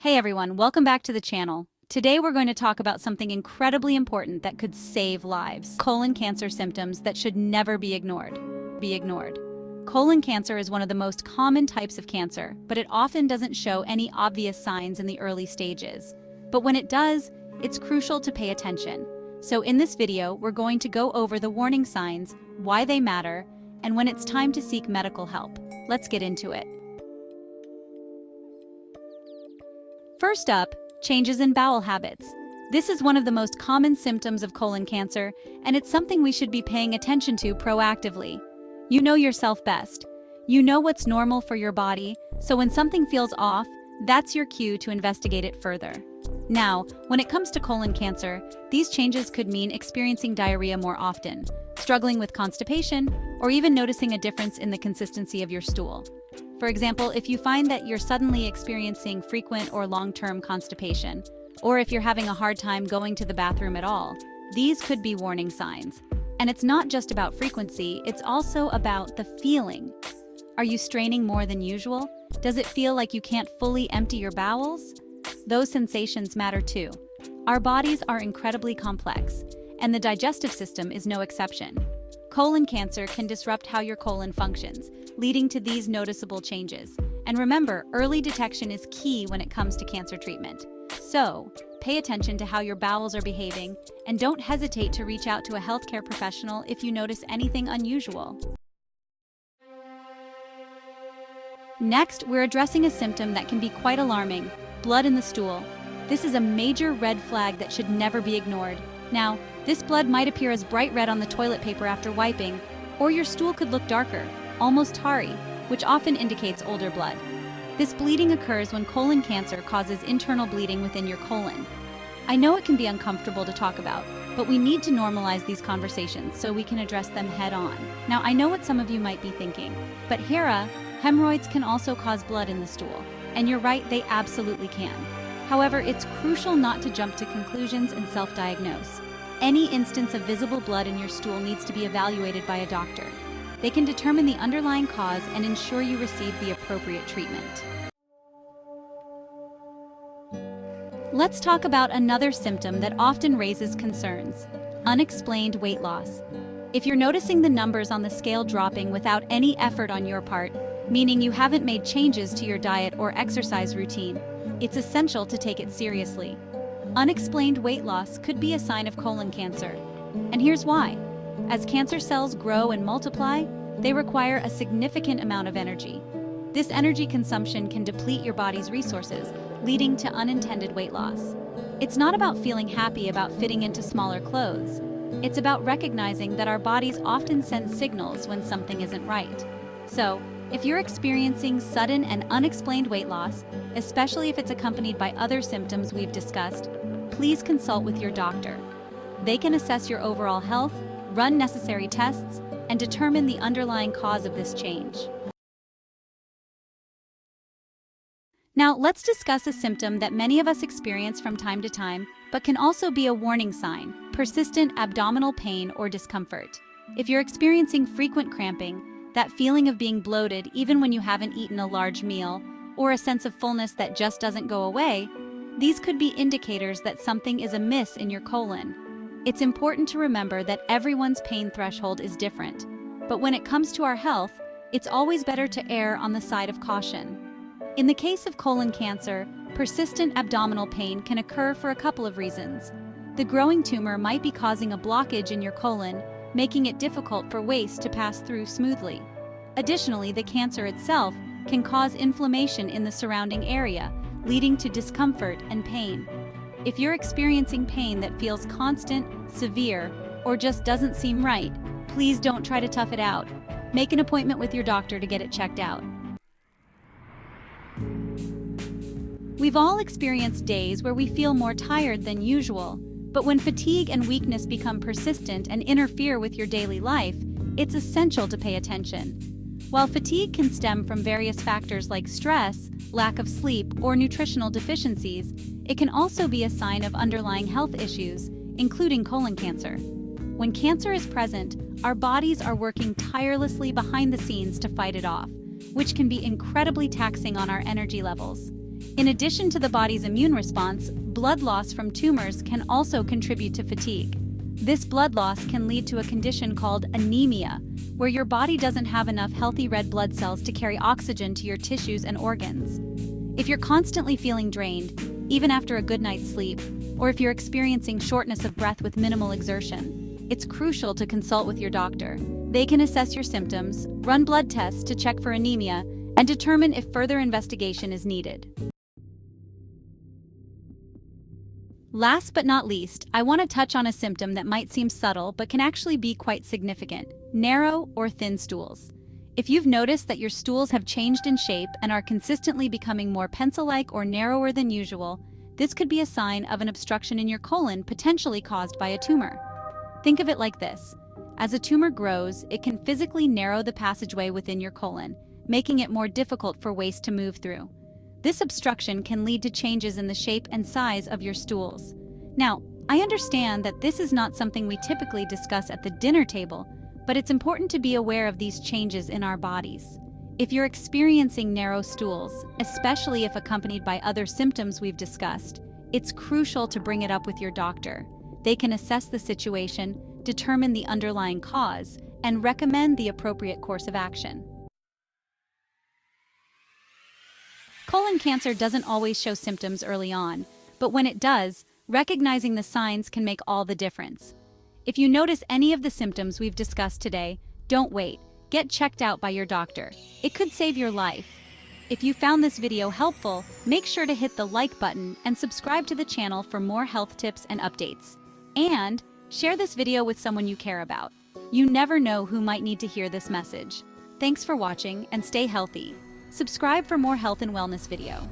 Hey everyone, welcome back to the channel. Today we're going to talk about something incredibly important that could save lives. Colon cancer symptoms that should never be ignored. Colon cancer is one of the most common types of cancer, but it often doesn't show any obvious signs in the early stages. But when it does, it's crucial to pay attention. So in this video, we're going to go over the warning signs, why they matter, and when it's time to seek medical help. Let's get into it. First up, changes in bowel habits. This is one of the most common symptoms of colon cancer, and it's something we should be paying attention to proactively. You know yourself best. You know what's normal for your body, so when something feels off, that's your cue to investigate it further. Now, when it comes to colon cancer, these changes could mean experiencing diarrhea more often, struggling with constipation, or even noticing a difference in the consistency of your stool. For example, if you find that you're suddenly experiencing frequent or long-term constipation, or if you're having a hard time going to the bathroom at all, these could be warning signs. And it's not just about frequency, it's also about the feeling. Are you straining more than usual? Does it feel like you can't fully empty your bowels? Those sensations matter too. Our bodies are incredibly complex, and the digestive system is no exception. Colon cancer can disrupt how your colon functions, leading to these noticeable changes. And remember, early detection is key when it comes to cancer treatment. So, pay attention to how your bowels are behaving, and don't hesitate to reach out to a healthcare professional if you notice anything unusual. Next, we're addressing a symptom that can be quite alarming: blood in the stool. This is a major red flag that should never be ignored. Now, this blood might appear as bright red on the toilet paper after wiping, or your stool could look darker, almost tarry, which often indicates older blood. This bleeding occurs when colon cancer causes internal bleeding within your colon. I know it can be uncomfortable to talk about, but we need to normalize these conversations so we can address them head on. Now, I know what some of you might be thinking, but hemorrhoids can also cause blood in the stool. And you're right, they absolutely can. However, it's crucial not to jump to conclusions and self-diagnose. Any instance of visible blood in your stool needs to be evaluated by a doctor. They can determine the underlying cause and ensure you receive the appropriate treatment. Let's talk about another symptom that often raises concerns: unexplained weight loss. If you're noticing the numbers on the scale dropping without any effort on your part, meaning you haven't made changes to your diet or exercise routine, it's essential to take it seriously. Unexplained weight loss could be a sign of colon cancer. And here's why. As cancer cells grow and multiply, they require a significant amount of energy. This energy consumption can deplete your body's resources, leading to unintended weight loss. It's not about feeling happy about fitting into smaller clothes. It's about recognizing that our bodies often send signals when something isn't right. So, if you're experiencing sudden and unexplained weight loss, especially if it's accompanied by other symptoms we've discussed, please consult with your doctor. They can assess your overall health, run necessary tests, and determine the underlying cause of this change. Now, let's discuss a symptom that many of us experience from time to time, but can also be a warning sign: persistent abdominal pain or discomfort. If you're experiencing frequent cramping, that feeling of being bloated even when you haven't eaten a large meal, or a sense of fullness that just doesn't go away, these could be indicators that something is amiss in your colon. It's important to remember that everyone's pain threshold is different, but when it comes to our health, it's always better to err on the side of caution. In the case of colon cancer, persistent abdominal pain can occur for a couple of reasons. The growing tumor might be causing a blockage in your colon, making it difficult for waste to pass through smoothly. Additionally, the cancer itself can cause inflammation in the surrounding area, leading to discomfort and pain. If you're experiencing pain that feels constant, severe, or just doesn't seem right, please don't try to tough it out. Make an appointment with your doctor to get it checked out. We've all experienced days where we feel more tired than usual, but when fatigue and weakness become persistent and interfere with your daily life, it's essential to pay attention. While fatigue can stem from various factors like stress, lack of sleep, or nutritional deficiencies, it can also be a sign of underlying health issues, including colon cancer. When cancer is present, our bodies are working tirelessly behind the scenes to fight it off, which can be incredibly taxing on our energy levels. In addition to the body's immune response, blood loss from tumors can also contribute to fatigue. This blood loss can lead to a condition called anemia, where your body doesn't have enough healthy red blood cells to carry oxygen to your tissues and organs. If you're constantly feeling drained, even after a good night's sleep, or if you're experiencing shortness of breath with minimal exertion, it's crucial to consult with your doctor. They can assess your symptoms, run blood tests to check for anemia, and determine if further investigation is needed. Last but not least, I want to touch on a symptom that might seem subtle but can actually be quite significant: narrow or thin stools. If you've noticed that your stools have changed in shape and are consistently becoming more pencil-like or narrower than usual, this could be a sign of an obstruction in your colon potentially caused by a tumor. Think of it like this. As a tumor grows, it can physically narrow the passageway within your colon, making it more difficult for waste to move through. This obstruction can lead to changes in the shape and size of your stools. Now, I understand that this is not something we typically discuss at the dinner table, but it's important to be aware of these changes in our bodies. If you're experiencing narrow stools, especially if accompanied by other symptoms we've discussed, it's crucial to bring it up with your doctor. They can assess the situation, determine the underlying cause, and recommend the appropriate course of action. Colon cancer doesn't always show symptoms early on, but when it does, recognizing the signs can make all the difference. If you notice any of the symptoms we've discussed today, don't wait. Get checked out by your doctor. It could save your life. If you found this video helpful, make sure to hit the like button and subscribe to the channel for more health tips and updates. And share this video with someone you care about. You never know who might need to hear this message. Thanks for watching and stay healthy. Subscribe for more health and wellness video.